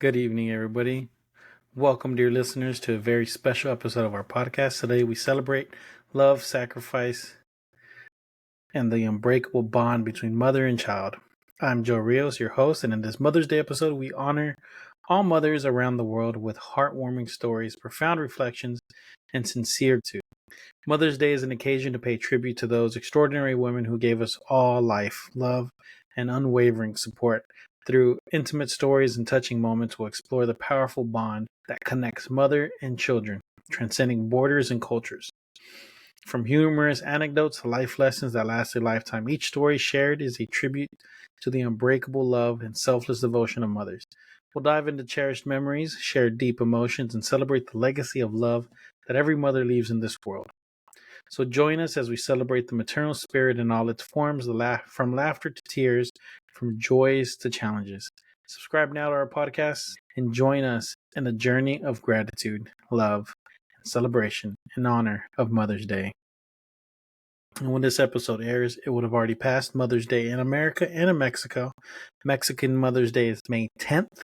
Good evening, everybody. Welcome, dear listeners, to a very special episode of our podcast. Today, we celebrate love, sacrifice, and the unbreakable bond between mother and child. I'm Joe Rios, your host, and in this Mother's Day episode, we honor all mothers around the world with heartwarming stories, profound reflections, and sincere gratitude. Mother's Day is an occasion to pay tribute to those extraordinary women who gave us all life, love, and unwavering support. Through intimate stories and touching moments, we'll explore the powerful bond that connects mother and children, transcending borders and cultures. From humorous anecdotes to life lessons that last a lifetime, each story shared is a tribute to the unbreakable love and selfless devotion of mothers. We'll dive into cherished memories, share deep emotions, and celebrate the legacy of love that every mother leaves in this world. So join us as we celebrate the maternal spirit in all its forms, from laughter to tears, from joys to challenges. Subscribe now to our podcast and join us in the journey of gratitude, love, and celebration in honor of Mother's Day. And when this episode airs, it would have already passed Mother's Day in America and in Mexico. Mexican Mother's Day is May 10th,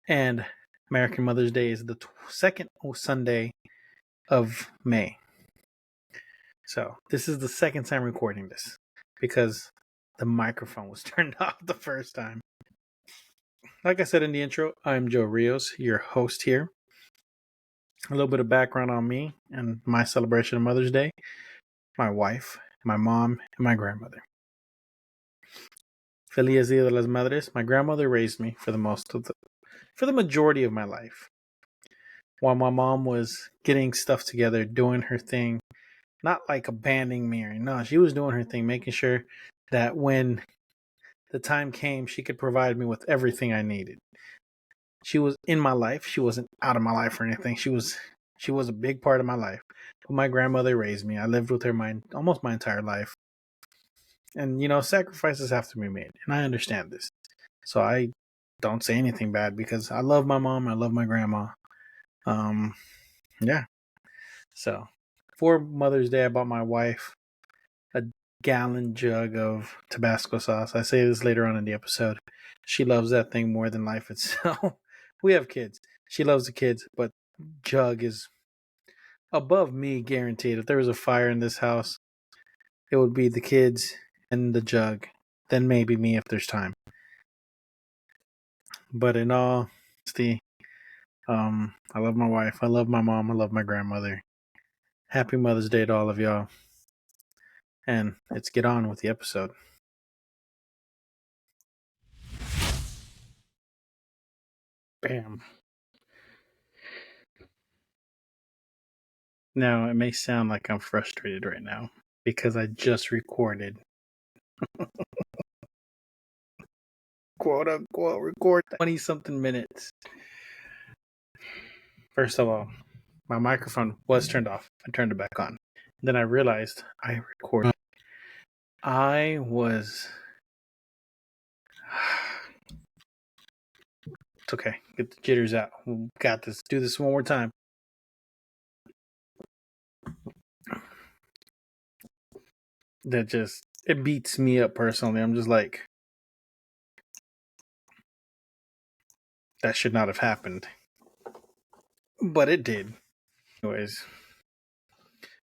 and American Mother's Day is the second Sunday of May. So this is the second time recording this because the microphone was turned off the first time. Like I said in the intro, I'm Joe Rios, your host here. A little bit of background on me and my celebration of Mother's Day, my wife, my mom, and my grandmother. Feliz Dia de las Madres. My grandmother raised me for the majority of my life. While my mom was getting stuff together, doing her thing, not like abandoning me or no, she was doing her thing, making sure that when the time came, she could provide me with everything I needed. She was in my life. She wasn't out of my life or anything. She was a big part of my life. But my grandmother raised me. I lived with her almost my entire life. And, sacrifices have to be made. And I understand this. So I don't say anything bad because I love my mom. I love my grandma. Yeah. So for Mother's Day, I bought my wife a gallon jug of Tabasco sauce. I say this later on in the episode. She loves that thing more than life itself. We have kids. She loves the kids, but jug is above me, guaranteed. If there was a fire in this house, it would be the kids and the jug. Then maybe me if there's time. But in all honesty, I love my wife. I love my mom. I love my grandmother. Happy Mother's Day to all of y'all. And let's get on with the episode. Bam. Now, it may sound like I'm frustrated right now because I just recorded, quote unquote, record 20 something minutes. First of all, my microphone was turned off. I turned it back on. Then I realized I recorded. I was. It's okay. Get the jitters out. We got this. Do this one more time. It beats me up personally. I'm just like, that should not have happened. But it did. Anyways,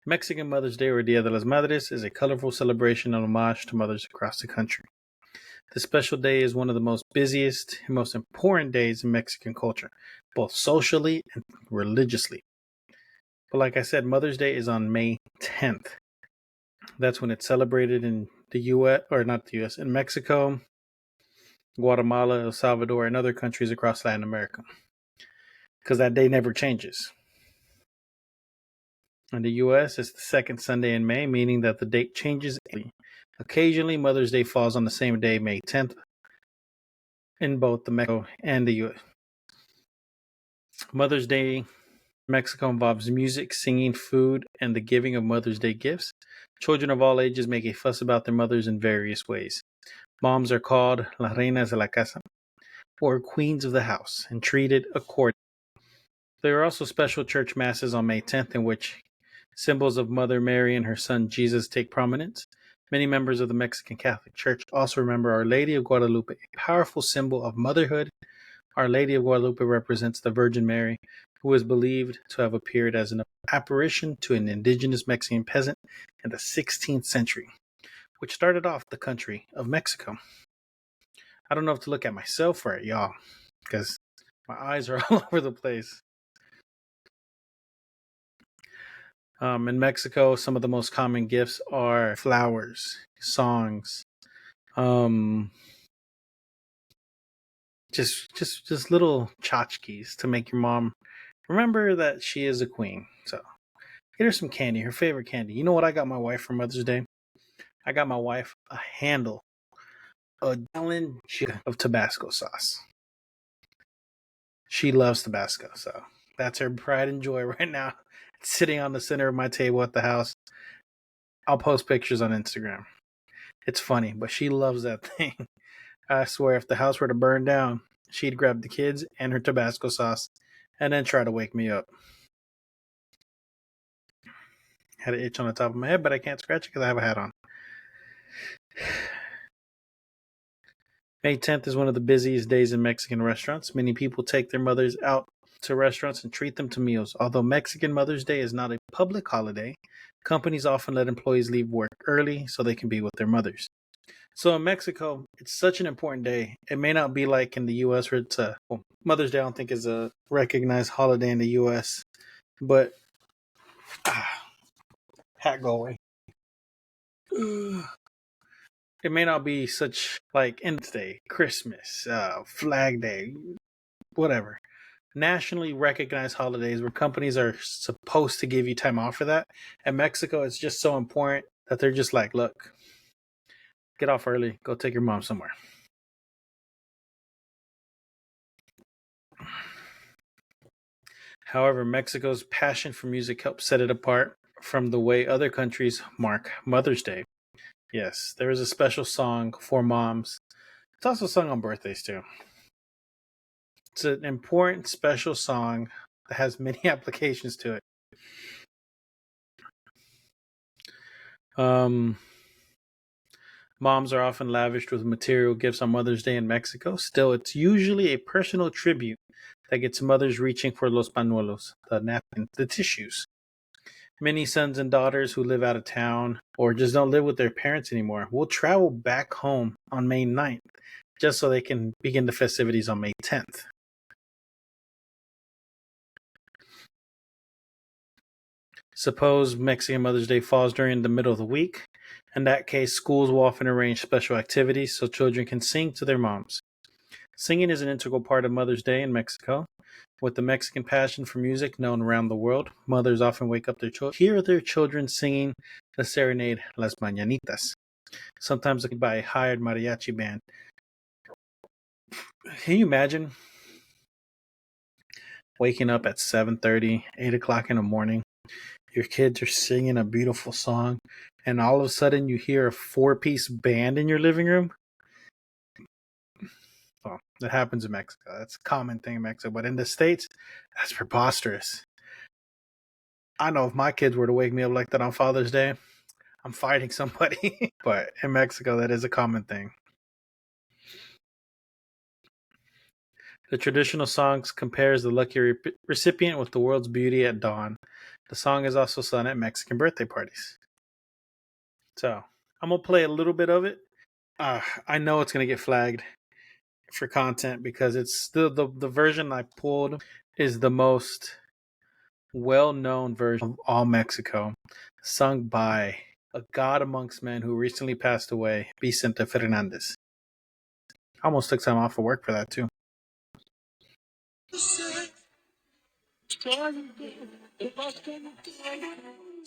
Mexican Mother's Day or Dia de las Madres is a colorful celebration and homage to mothers across the country. This special day is one of the most busiest and most important days in Mexican culture, both socially and religiously. But like I said, Mother's Day is on May 10th. That's when it's celebrated in the U.S., or not the U.S., in Mexico, Guatemala, El Salvador, and other countries across Latin America. Because that day never changes. In the U.S., it's the second Sunday in May, meaning that the date changes annually. Occasionally, Mother's Day falls on the same day, May 10th, in both the Mexico and the U.S. Mother's Day in Mexico involves music, singing, food, and the giving of Mother's Day gifts. Children of all ages make a fuss about their mothers in various ways. Moms are called las reinas de la casa, or queens of the house, and treated accordingly. There are also special church masses on May 10th in which symbols of Mother Mary and her son Jesus take prominence. Many members of the Mexican Catholic Church also remember Our Lady of Guadalupe, a powerful symbol of motherhood, Our Lady of Guadalupe represents the Virgin Mary, who is believed to have appeared as an apparition to an indigenous Mexican peasant in the 16th century, which started off the country of Mexico. I don't know if to look at myself or at y'all, because my eyes are all over the place. In Mexico, some of the most common gifts are flowers, songs, just little tchotchkes to make your mom remember that she is a queen. So get her some candy, her favorite candy. You know what I got my wife for Mother's Day? I got my wife a gallon of Tabasco sauce. She loves Tabasco, so that's her pride and joy right now. It's sitting on the center of my table at the house. I'll post pictures on Instagram. It's funny, but she loves that thing. I swear, if the house were to burn down, she'd grab the kids and her Tabasco sauce and then try to wake me up. Had an itch on the top of my head, but I can't scratch it because I have a hat on. May 10th is one of the busiest days in Mexican restaurants. Many people take their mothers out to restaurants and treat them to meals. Although Mexican Mother's Day is not a public holiday, companies often let employees leave work early so they can be with their mothers. So in Mexico, it's such an important day. It may not be like in the U.S. where it's Mother's Day I don't think is a recognized holiday in the U.S., but hat go away. It may not be such like Independence Day, Christmas, Flag Day, whatever. Nationally recognized holidays where companies are supposed to give you time off for that. In Mexico, it's just so important that they're just like, look, get off early, go take your mom somewhere. However, Mexico's passion for music helps set it apart from the way other countries mark Mother's Day. Yes, there is a special song for moms. It's also sung on birthdays too. It's an important, special song that has many applications to it. Moms are often lavished with material gifts on Mother's Day in Mexico. Still, it's usually a personal tribute that gets mothers reaching for los pañuelos, the napkins, the tissues. Many sons and daughters who live out of town or just don't live with their parents anymore will travel back home on May 9th just so they can begin the festivities on May 10th. Suppose Mexican Mother's Day falls during the middle of the week. In that case, schools will often arrange special activities so children can sing to their moms. Singing is an integral part of Mother's Day in Mexico. With the Mexican passion for music known around the world, mothers often wake up their children, hear their children singing the serenade Las Mañanitas, sometimes by a hired mariachi band. Can you imagine waking up at 7:30, 8 o'clock in the morning? Your kids are singing a beautiful song, and all of a sudden you hear a 4-piece band in your living room? Well, that happens in Mexico. That's a common thing in Mexico. But in the States, that's preposterous. I know if my kids were to wake me up like that on Father's Day, I'm fighting somebody. But in Mexico, that is a common thing. The traditional song compares the lucky recipient with the world's beauty at dawn. The song is also sung at Mexican birthday parties. So, I'm going to play a little bit of it. I know it's going to get flagged for content because it's the version I pulled is the most well-known version of all Mexico, sung by a god amongst men who recently passed away, Vicente Fernandez. I almost took time off of work for that too.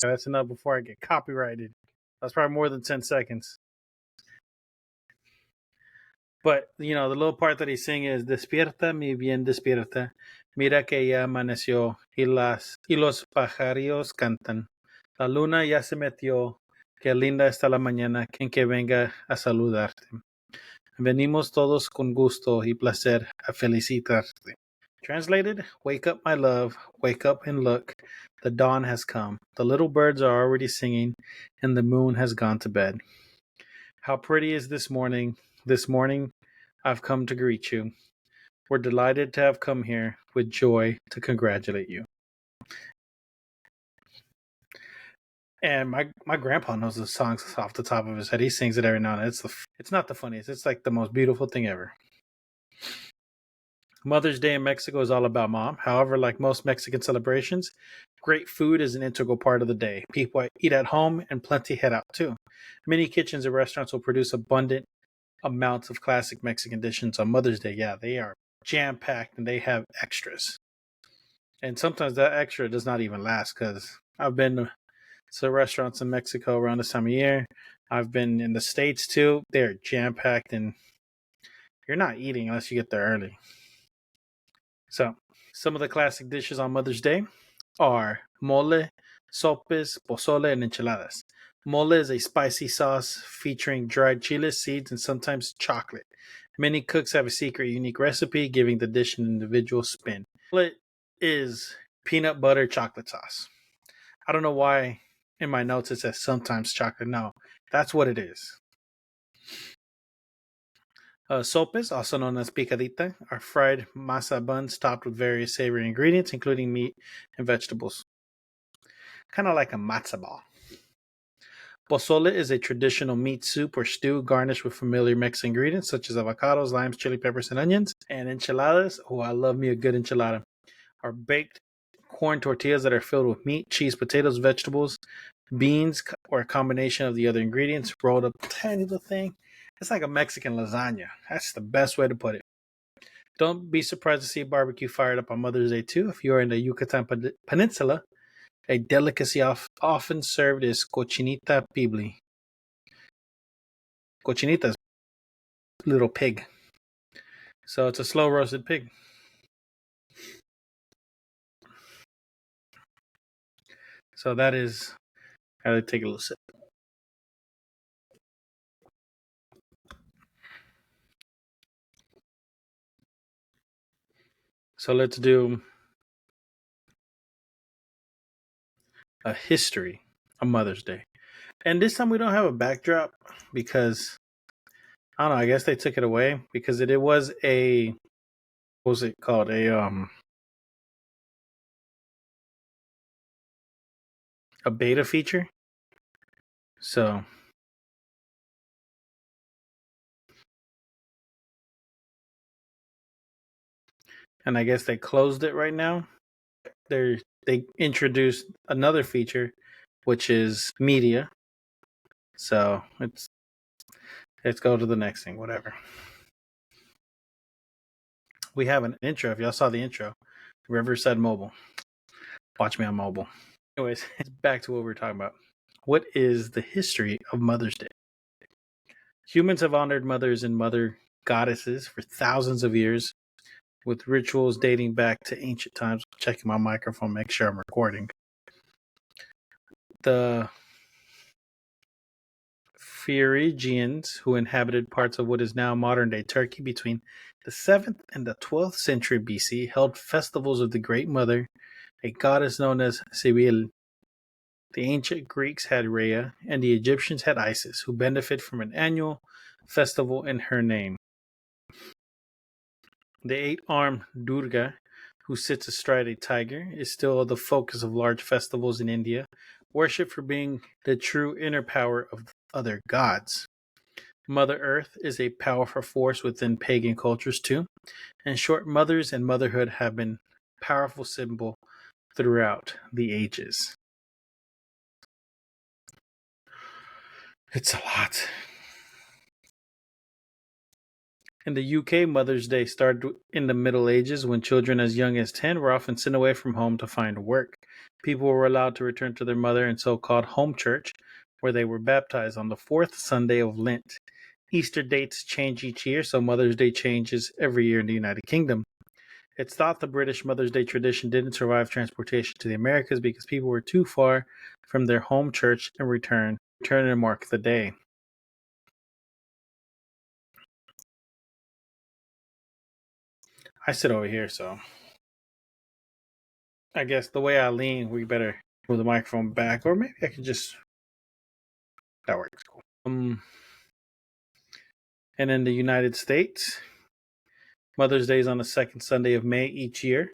That's enough before I get copyrighted. That's probably more than 10 seconds. But, you know, the little part that he's singing is Despierta, mi bien despierta. Mira que ya amaneció y los pajarillos cantan. La luna ya se metió. Qué linda está la mañana en que venga a saludarte. Venimos todos con gusto y placer a felicitarte. Translated, wake up, my love, wake up and look. The dawn has come. The little birds are already singing, and the moon has gone to bed. How pretty is this morning? This morning, I've come to greet you. We're delighted to have come here with joy to congratulate you. And my grandpa knows the songs off the top of his head. He sings it every now and then. It's not the funniest. It's like the most beautiful thing ever. Mother's Day in Mexico is all about mom. However, like most Mexican celebrations, great food is an integral part of the day. People eat at home and plenty head out too. Many kitchens and restaurants will produce abundant amounts of classic Mexican dishes on Mother's Day. Yeah, they are jam-packed and they have extras. And sometimes that extra does not even last because I've been to restaurants in Mexico around this time of year. I've been in the States too. They're jam-packed and you're not eating unless you get there early. So, some of the classic dishes on Mother's Day are mole, sopes, pozole, and enchiladas. Mole is a spicy sauce featuring dried chiles, seeds, and sometimes chocolate. Many cooks have a secret, unique recipe, giving the dish an individual spin. Mole is peanut butter chocolate sauce. I don't know why in my notes it says sometimes chocolate. No, that's what it is. Sopes, also known as picadita, are fried masa buns topped with various savory ingredients, including meat and vegetables. Kind of like a matzo ball. Pozole is a traditional meat soup or stew garnished with familiar Mexican ingredients such as avocados, limes, chili peppers, and onions. And enchiladas, oh, I love me a good enchilada, are baked corn tortillas that are filled with meat, cheese, potatoes, vegetables, beans, or a combination of the other ingredients rolled up tiny little thing. It's like a Mexican lasagna. That's the best way to put it. Don't be surprised to see barbecue fired up on Mother's Day too. If you're in the Yucatan Peninsula, a delicacy often served is cochinita pibil. Cochinita is little pig. So it's a slow roasted pig. So that is how to take a little sip. So let's do a history of Mother's Day. And this time we don't have a backdrop because I don't know, I guess they took it away because it was a what was it called? A beta feature. So and I guess they closed it right now. They introduced another feature which is media. So let's go to the next thing, whatever. We have an intro. If y'all saw the intro, Riverside Mobile. Watch me on mobile. Anyways, back to what we were talking about. What is the history of Mother's Day? Humans have honored mothers and mother goddesses for thousands of years, with rituals dating back to ancient times. Checking my microphone, make sure I'm recording. The Phrygians, who inhabited parts of what is now modern-day Turkey between the 7th and the 12th century BC, held festivals of the Great Mother, a goddess known as Sibyl. The ancient Greeks had Rhea, and the Egyptians had Isis, who benefit from an annual festival in her name. The eight-armed Durga, who sits astride a tiger, is still the focus of large festivals in India, worshipped for being the true inner power of other gods. Mother Earth is a powerful force within pagan cultures too. In short, mothers and motherhood have been a powerful symbol throughout the ages. It's a lot. In the UK, Mother's Day started in the Middle Ages when children as young as 10 were often sent away from home to find work. People were allowed to return to their mother in so-called home church, where they were baptized on the fourth Sunday of Lent. Easter dates change each year, so Mother's Day changes every year in the United Kingdom. It's thought the British Mother's Day tradition didn't survive transportation to the Americas because people were too far from their home church and return and mark the day. I sit over here, so I guess the way I lean, we better move the microphone back, or maybe I can just that works. Cool. And in the United States, Mother's Day is on the second Sunday of May each year.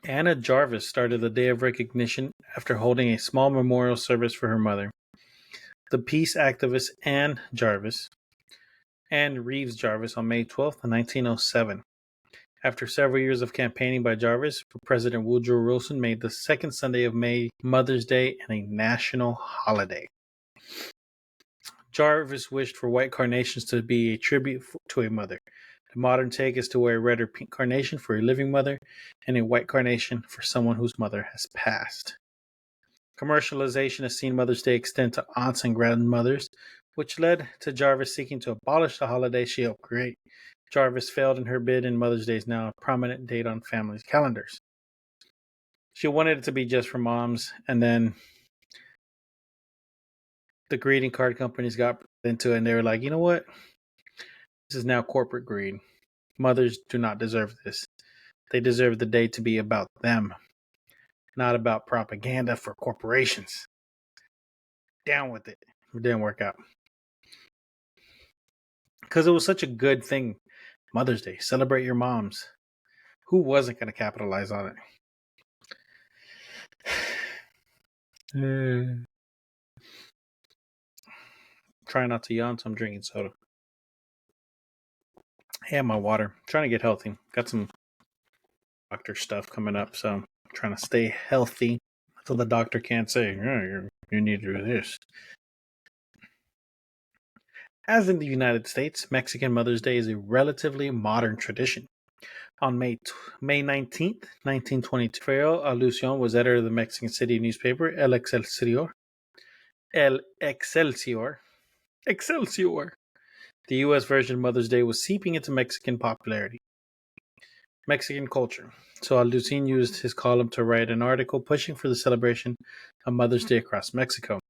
Anna Jarvis started the Day of Recognition after holding a small memorial service for her mother. The peace activist Anne Reeves Jarvis on May 12, 1907. After several years of campaigning by Jarvis, President Woodrow Wilson made the second Sunday of May Mother's Day and a national holiday. Jarvis wished for white carnations to be a tribute to a mother. The modern take is to wear a red or pink carnation for a living mother and a white carnation for someone whose mother has passed. Commercialization has seen Mother's Day extend to aunts and grandmothers, which led to Jarvis seeking to abolish the holiday she helped create. Jarvis failed in her bid, and Mother's Day is now a prominent date on families' calendars. She wanted it to be just for moms, and then the greeting card companies got into it, and they were like, you know what? This is now corporate greed. Mothers do not deserve this. They deserve the day to be about them, not about propaganda for corporations. Down with it. It didn't work out. Because it was such a good thing. Mother's Day. Celebrate your moms. Who wasn't going to capitalize on it? Try not to yawn, so I'm drinking soda. And my water. Trying to get healthy. Got some doctor stuff coming up, so I'm trying to stay healthy so the doctor can't say, oh, you need to do this. As in the United States, Mexican Mother's Day is a relatively modern tradition. On May 19th, 1922, Rafael Alucion was editor of the Mexican city newspaper El Excelsior. Excelsior! The U.S. version of Mother's Day was seeping into Mexican popularity. Mexican culture. So Alucion used his column to write an article pushing for the celebration of Mother's Day across Mexico.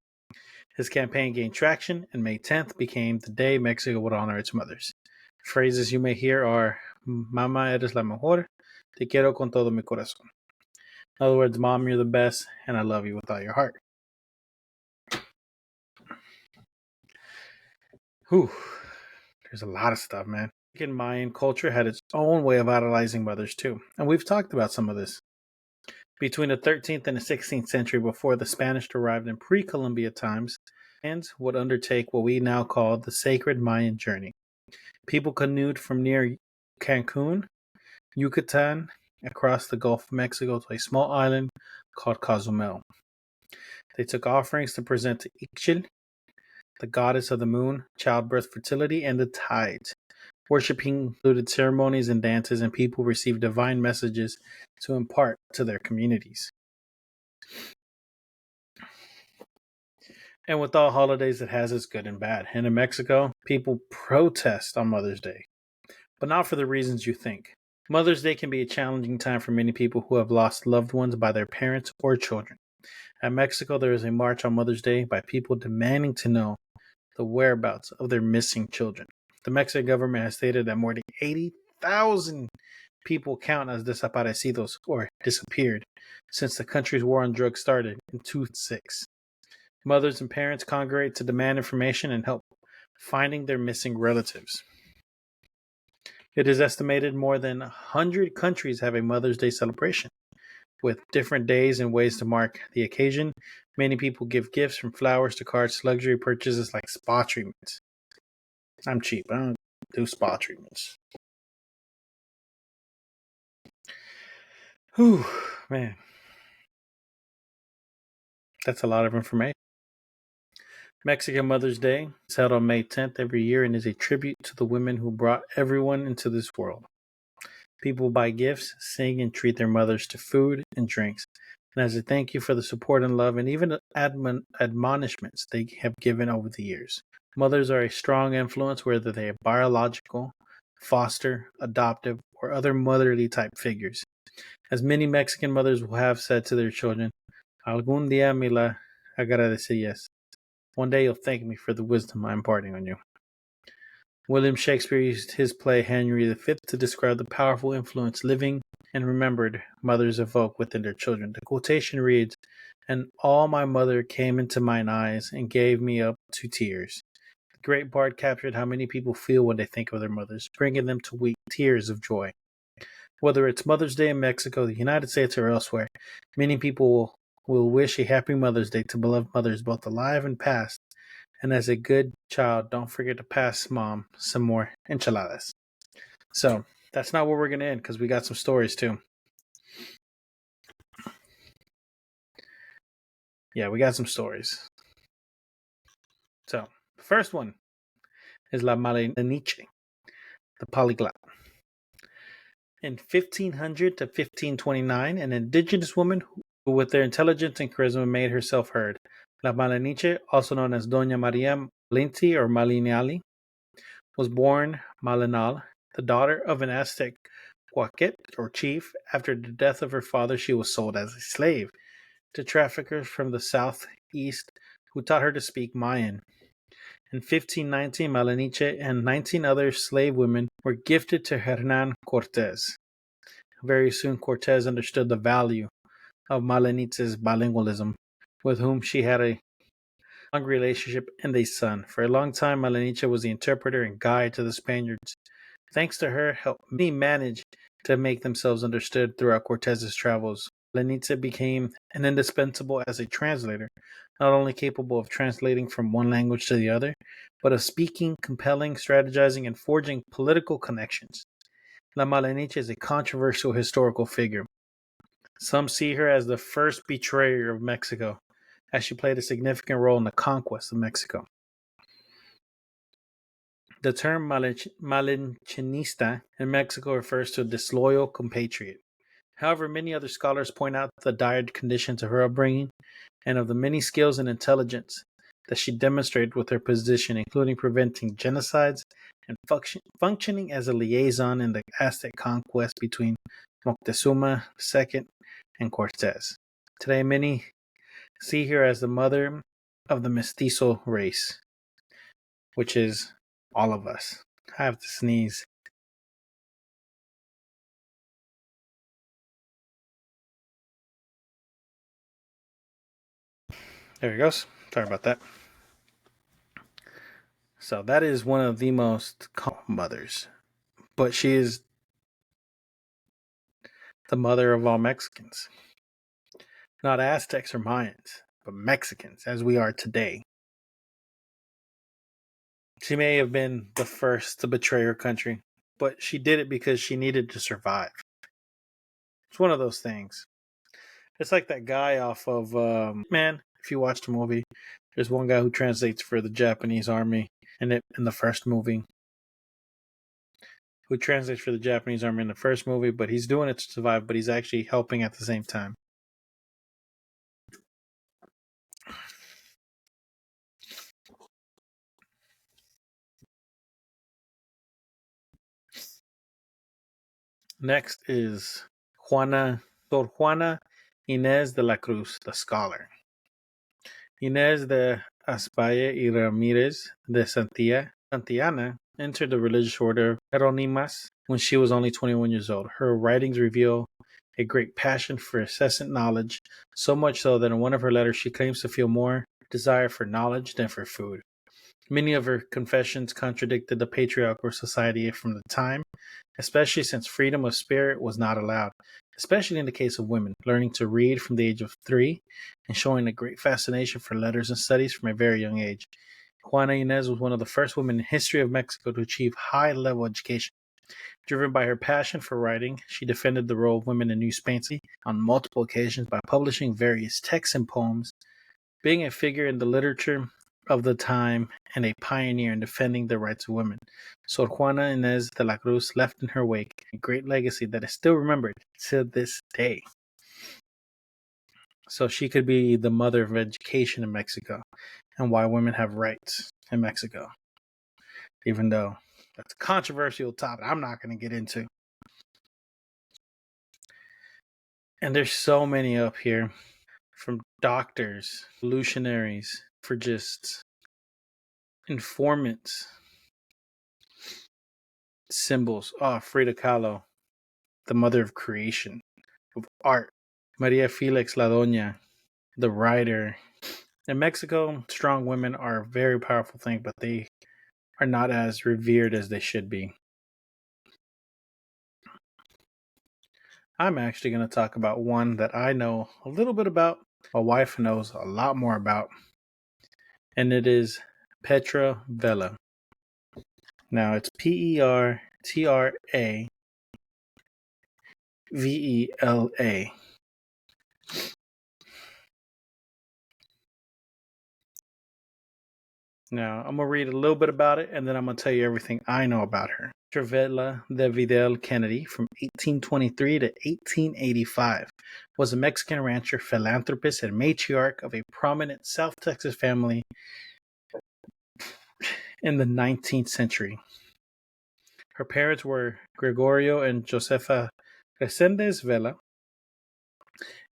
His campaign gained traction, and May 10th became the day Mexico would honor its mothers. Phrases you may hear are, Mama, eres la mejor, te quiero con todo mi corazón. In other words, Mom, you're the best, and I love you with all your heart. Whew. There's a lot of stuff, man. Mayan culture had its own way of idolizing mothers, too, and we've talked about some of this. Between the 13th and the 16th century, before the Spanish arrived in pre-Columbia times, Mayans would undertake what we now call the Sacred Mayan Journey. People canoed from near Cancun, Yucatan, across the Gulf of Mexico to a small island called Cozumel. They took offerings to present to Ixchel, the goddess of the moon, childbirth, fertility, and the tides. Worshipping included ceremonies and dances, and people received divine messages to impart to their communities. And with all holidays, it has its good and bad. And in Mexico, people protest on Mother's Day, but not for the reasons you think. Mother's Day can be a challenging time for many people who have lost loved ones by their parents or children. In Mexico, there is a march on Mother's Day by people demanding to know the whereabouts of their missing children. The Mexican government has stated that more than 80,000 people count as desaparecidos, or disappeared, since the country's war on drugs started in 2006. Mothers and parents congregate to demand information and help finding their missing relatives. It is estimated more than 100 countries have a Mother's Day celebration, with different days and ways to mark the occasion. Many people give gifts, from flowers to cards to luxury purchases like spa treatments. I'm cheap. I don't do spa treatments. Whew, man. That's a lot of information. Mexican Mother's Day is held on May 10th every year and is a tribute to the women who brought everyone into this world. People buy gifts, sing, and treat their mothers to food and drinks. And as a thank you for the support and love and even admonishments they have given over the years. Mothers are a strong influence, whether they are biological, foster, adoptive, or other motherly type figures. As many Mexican mothers will have said to their children, Algún día me la agradecerías. One day you'll thank me for the wisdom I'm imparting on you. William Shakespeare used his play Henry V to describe the powerful influence living and remembered mothers evoke within their children. The quotation reads, "And all my mother came into mine eyes and gave me up to tears. The great bard captured how many people feel when they think of their mothers, bringing them to weep tears of joy. Whether it's Mother's Day in Mexico, the United States, or elsewhere, many people will wish a happy Mother's Day to beloved mothers both alive and past. And as a good child, don't forget to pass Mom some more enchiladas. So that's not where we're going to end because we got some stories too. Yeah, we got some stories. So the first one is La Maleniche, the polyglot. In 1500 to 1529, an indigenous woman who, with their intelligence and charisma, made herself heard. La Maleniche, also known as Doña Maria Malinti or Maliniali, was born Malinal, the daughter of an Aztec Huaquet or chief. After the death of her father, she was sold as a slave to traffickers from the southeast who taught her to speak Mayan. In 1519, Maleniche and 19 other slave women were gifted to Hernan Cortés. Very soon, Cortés understood the value of Maleniche's bilingualism, with whom she had a long relationship and a son. For a long time, Maleniche was the interpreter and guide to the Spaniards. Thanks to her help, many managed to make themselves understood throughout Cortez's travels. Maleniche became an indispensable as a translator, not only capable of translating from one language to the other, but of speaking, compelling, strategizing, and forging political connections. La Maleniche is a controversial historical figure. Some see her as the first betrayer of Mexico, as she played a significant role in the conquest of Mexico. The term Malenchinista in Mexico refers to a disloyal compatriot. However, many other scholars point out the dire conditions of her upbringing and of the many skills and intelligence that she demonstrated with her position, including preventing genocides and functioning as a liaison in the Aztec conquest between Moctezuma II and Cortés. Today, many see her as the mother of the mestizo race, which is all of us. I have to sneeze. There it goes. Sorry about that. So that is one of the most common mothers. But she is the mother of all Mexicans. Not Aztecs or Mayans, but Mexicans, as we are today. She may have been the first to betray her country, but she did it because she needed to survive. It's one of those things. It's like that guy off of Man. If you watch the movie, there's one guy who translates for the Japanese army in the first movie. Who translates for the Japanese army in the first movie, but he's doing it to survive, but he's actually helping at the same time. Next is Sor Juana Inés de la Cruz, the scholar. Inés de Aspaya y Ramírez de Santillana entered the religious order Jeronimas when she was only 21 years old. Her writings reveal a great passion for incessant knowledge, so much so that in one of her letters she claims to feel more desire for knowledge than for food. Many of her confessions contradicted the patriarchal society from the time, especially since freedom of spirit was not allowed, especially in the case of women, learning to read from the age of 3 and showing a great fascination for letters and studies from a very young age. Juana Inés was one of the first women in history of Mexico to achieve high-level education. Driven by her passion for writing, she defended the role of women in New Spain on multiple occasions by publishing various texts and poems, being a figure in the literature of the time and a pioneer in defending the rights of women. Sor Juana Inés de la Cruz left in her wake a great legacy that is still remembered to this day. So she could be the mother of education in Mexico and why women have rights in Mexico. Even though that's a controversial topic I'm not going to get into. And there's so many up here, from doctors, revolutionaries, for just informants, symbols. Frida Kahlo, the mother of creation, of art. Maria Felix La Doña, the writer. In Mexico, strong women are a very powerful thing, but they are not as revered as they should be. I'm actually going to talk about one that I know a little bit about, my wife knows a lot more about, and it is Petra Vela. Now it's Pertravela. Now I'm going to read a little bit about it, and then I'm going to tell you everything I know about her. Travella de Vidal Kennedy, from 1823 to 1885, was a Mexican rancher, philanthropist, and matriarch of a prominent South Texas family in the 19th century. Her parents were Gregorio and Josefa Resendez Vela,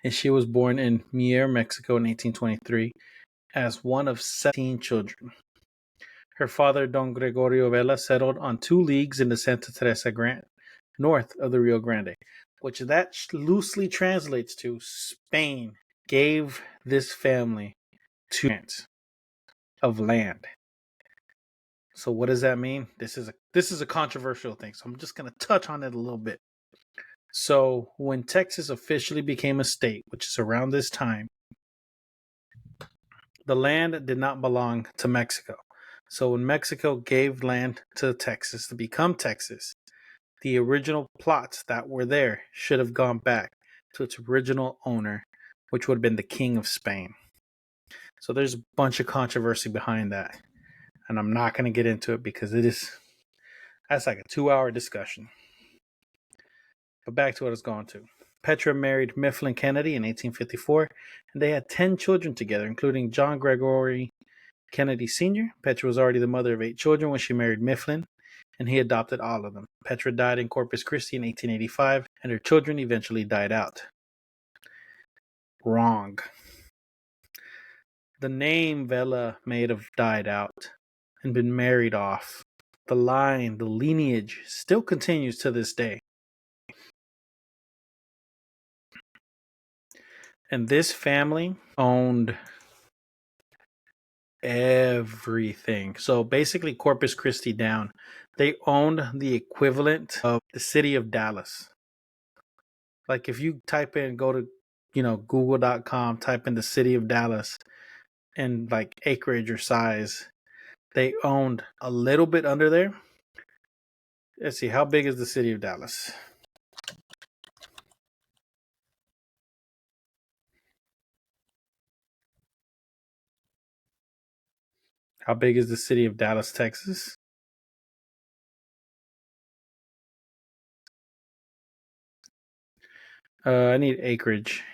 and she was born in Mier, Mexico in 1823 as one of 17 children. Her father, Don Gregorio Vela, settled on 2 leagues in the Santa Teresa Grant, north of the Rio Grande, which that loosely translates to Spain gave this family 2 grants of land. So what does that mean? This is a controversial thing, so I'm just going to touch on it a little bit. So when Texas officially became a state, which is around this time, the land did not belong to Mexico. So when Mexico gave land to Texas to become Texas, the original plots that were there should have gone back to its original owner, which would have been the King of Spain. So there's a bunch of controversy behind that. And I'm not going to get into it because that's like a 2-hour discussion. But back to what it's going to. Petra married Mifflin Kennedy in 1854, and they had 10 children together, including John Gregory Kennedy Sr. Petra was already the mother of 8 children when she married Mifflin, and he adopted all of them. Petra died in Corpus Christi in 1885, and her children eventually died out. Wrong. The name Vela may have died out and been married off. The line, the lineage, still continues to this day. And this family owned everything. So basically, Corpus Christi down, they owned the equivalent of the city of Dallas. Like if you type in, go to, google.com, type in the city of Dallas and like acreage or size, they owned a little bit under there. Let's see, how big is the city of Dallas? How big is the city of Dallas, Texas? I need acreage.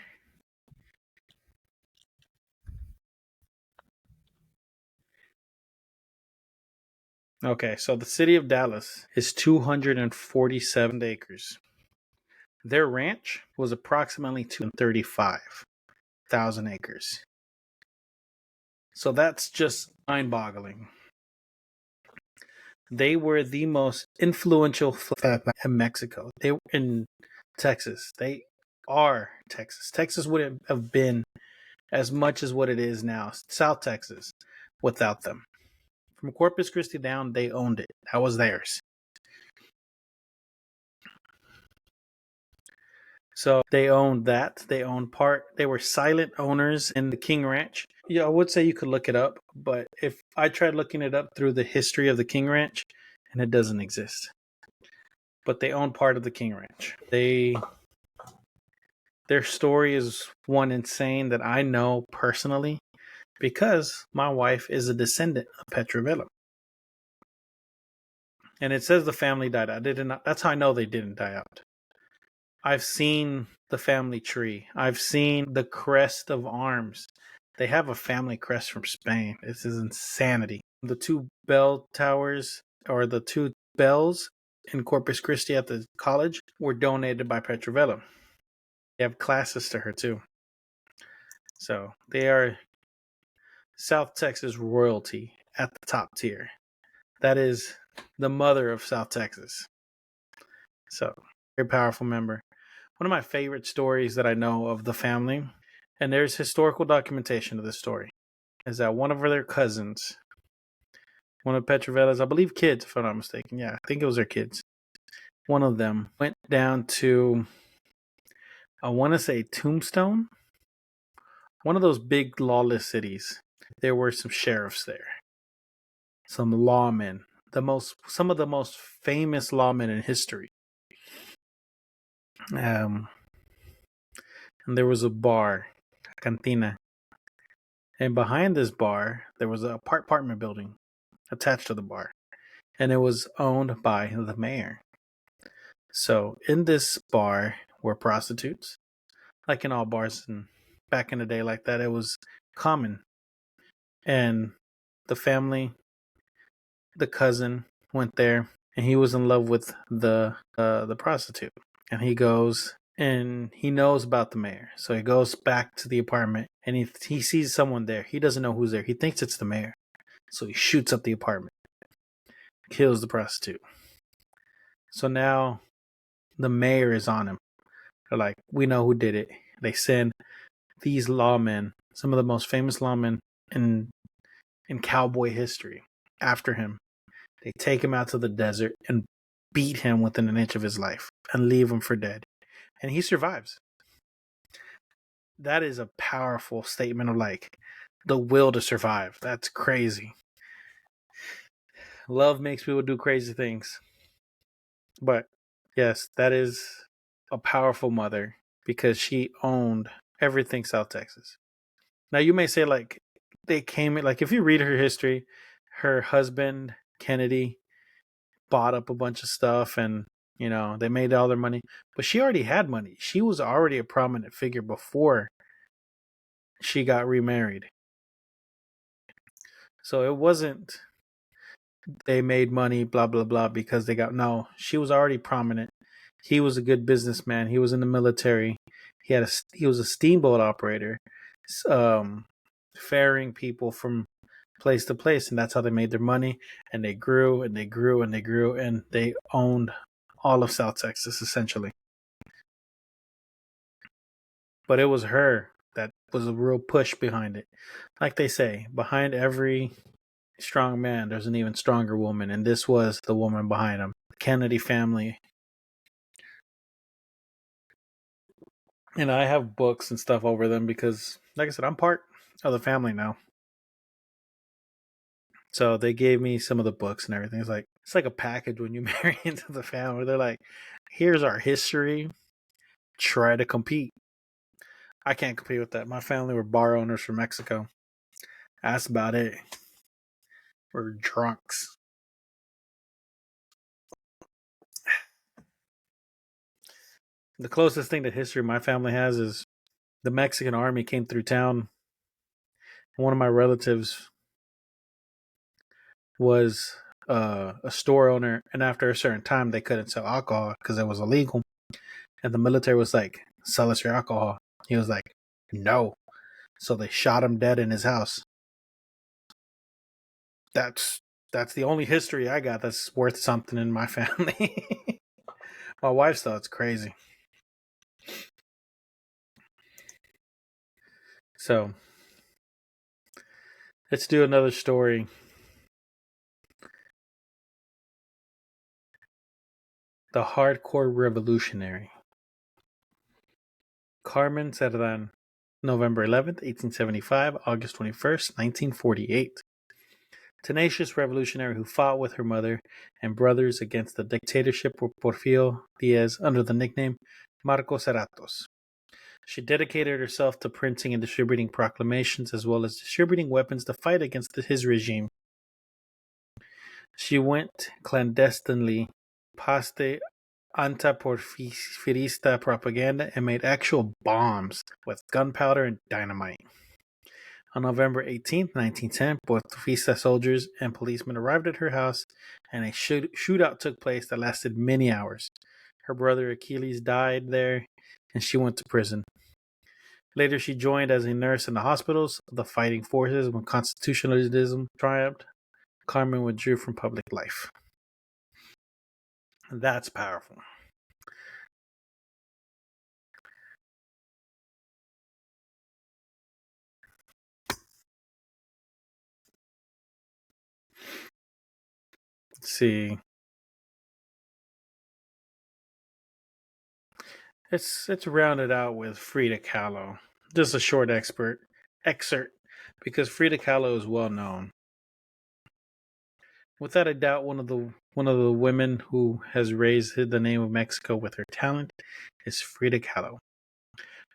Okay, so the city of Dallas is 247 acres. Their ranch was approximately 235,000 acres. So that's just mind-boggling. They were the most influential in Mexico. They were in Texas. They are Texas. Texas wouldn't have been as much as what it is now, South Texas, without them. From Corpus Christi down, they owned it. That was theirs. So they owned that. They owned part. They were silent owners in the King Ranch. Yeah, I would say you could look it up, but if I tried looking it up through the history of the King Ranch, and it doesn't exist. But they own part of the King Ranch. Their story is one insane that I know personally because my wife is a descendant of Petra Vela. And it says the family died out. That's how I know they didn't die out. I've seen the family tree. I've seen the crest of arms. They have a family crest from Spain. This is insanity. The 2 bell towers, or the 2 bells in Corpus Christi at the college, were donated by Petra Vela. They have classes to her too. So they are South Texas royalty at the top tier. That is the mother of South Texas. So, very powerful member. One of my favorite stories that I know of the family, and there's historical documentation of this story, is that one of their cousins One of Petrovella's, I believe, kids, if I'm not mistaken. Yeah, I think it was their kids. One of them went down to, I want to say, Tombstone, one of those big lawless cities. There were some sheriffs there, some lawmen, some of the most famous lawmen in history. And there was a bar, a cantina, and behind this bar there was a apartment building attached to the bar, and it was owned by the mayor. So in this bar were prostitutes, like in all bars, and back in the day like that, it was common. And the family, the cousin, went there, and he was in love with the prostitute. And he goes and he knows about the mayor, so he goes back to the apartment, and he sees someone there. He doesn't know who's there. He thinks it's the mayor, so he shoots up the apartment, kills the prostitute. So now the mayor is on him. They're like, we know who did it. They send these lawmen, some of the most famous lawmen in cowboy history, after him. They take him out to the desert and beat him within an inch of his life and leave him for dead. And he survives. That is a powerful statement of like the will to survive. That's crazy. Love makes people do crazy things. But yes, that is a powerful mother because she owned everything South Texas. Now you may say like they came like if you read her history, her husband Kennedy bought up a bunch of stuff and they made all their money, but she already had money. She was already a prominent figure before she got remarried. So it wasn't they made money blah blah blah because they got no, she was already prominent. He was a good businessman. He was in the military. He was a steamboat operator, ferrying people from place to place, and that's how they made their money. And they grew and they grew and they grew, and they owned all of South Texas essentially. But it was her that was a real push behind it. Like they say, behind every strong man, there's an even stronger woman, and this was the woman behind him. The Kennedy family. And I have books and stuff over them because, like I said, I'm part of the family now. So they gave me some of the books and everything. It's like a package when you marry into the family. They're like, here's our history. Try to compete. I can't compete with that. My family were bar owners from Mexico. That's about it. We're drunks. The closest thing to history my family has is the Mexican army came through town. One of my relatives was a store owner, and after a certain time, they couldn't sell alcohol because it was illegal. And the military was like, "Sell us your alcohol." He was like, "No." So they shot him dead in his house. That's the only history I got that's worth something in my family. My wife thought it's crazy. So let's do another story. The hardcore revolutionary. Carmen Cerdán, November 11th, 1875, August 21st, 1948. Tenacious revolutionary who fought with her mother and brothers against the dictatorship of Porfirio Diaz under the nickname Marcos Cerratos. She dedicated herself to printing and distributing proclamations as well as distributing weapons to fight against his regime. She went clandestinely past the anti-porfirista propaganda and made actual bombs with gunpowder and dynamite. On November 18, 1910, Porfirista soldiers and policemen arrived at her house, and a shootout took place that lasted many hours. Her brother Achilles died there, and she went to prison. Later, she joined as a nurse in the hospitals of the fighting forces. When constitutionalism triumphed, Carmen withdrew from public life. That's powerful. see. It's rounded out with Frida Kahlo. Just a short excerpt because Frida Kahlo is well known. Without a doubt, one of the women who has raised the name of Mexico with her talent is Frida Kahlo.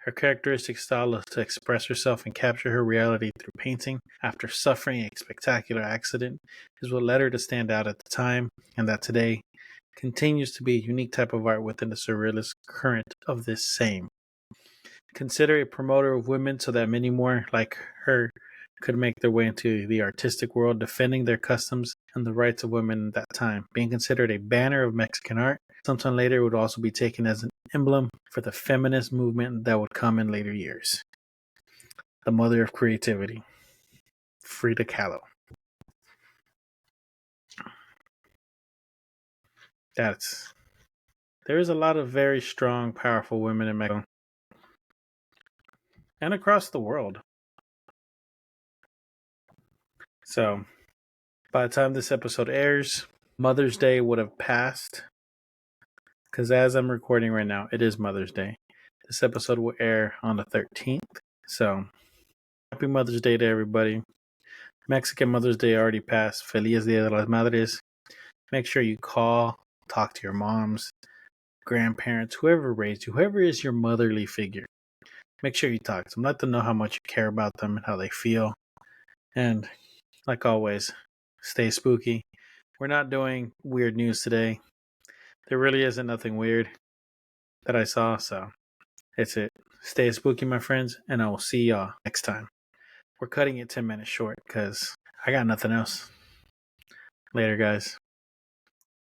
Her characteristic style is to express herself and capture her reality through painting after suffering a spectacular accident is what led her to stand out at the time, and that today continues to be a unique type of art within the surrealist current of this same. Consider a promoter of women so that many more like her could make their way into the artistic world, defending their customs and the rights of women at that time, being considered a banner of Mexican art. Sometime later, it would also be taken as an emblem for the feminist movement that would come in later years. The mother of creativity, Frida Kahlo. There is a lot of very strong, powerful women in Mexico and across the world. So, by the time this episode airs, Mother's Day would have passed. Because as I'm recording right now, it is Mother's Day. This episode will air on the 13th. So, happy Mother's Day to everybody. Mexican Mother's Day already passed. Feliz Dia de las Madres. Make sure you call, talk to your moms, grandparents, whoever raised you, whoever is your motherly figure. Make sure you talk to them. Let them know how much you care about them and how they feel. And like always, stay spooky. We're not doing weird news today. There really isn't nothing weird that I saw, so it's it. Stay spooky, my friends, and I will see y'all next time. We're cutting it 10 minutes short because I got nothing else. Later, guys.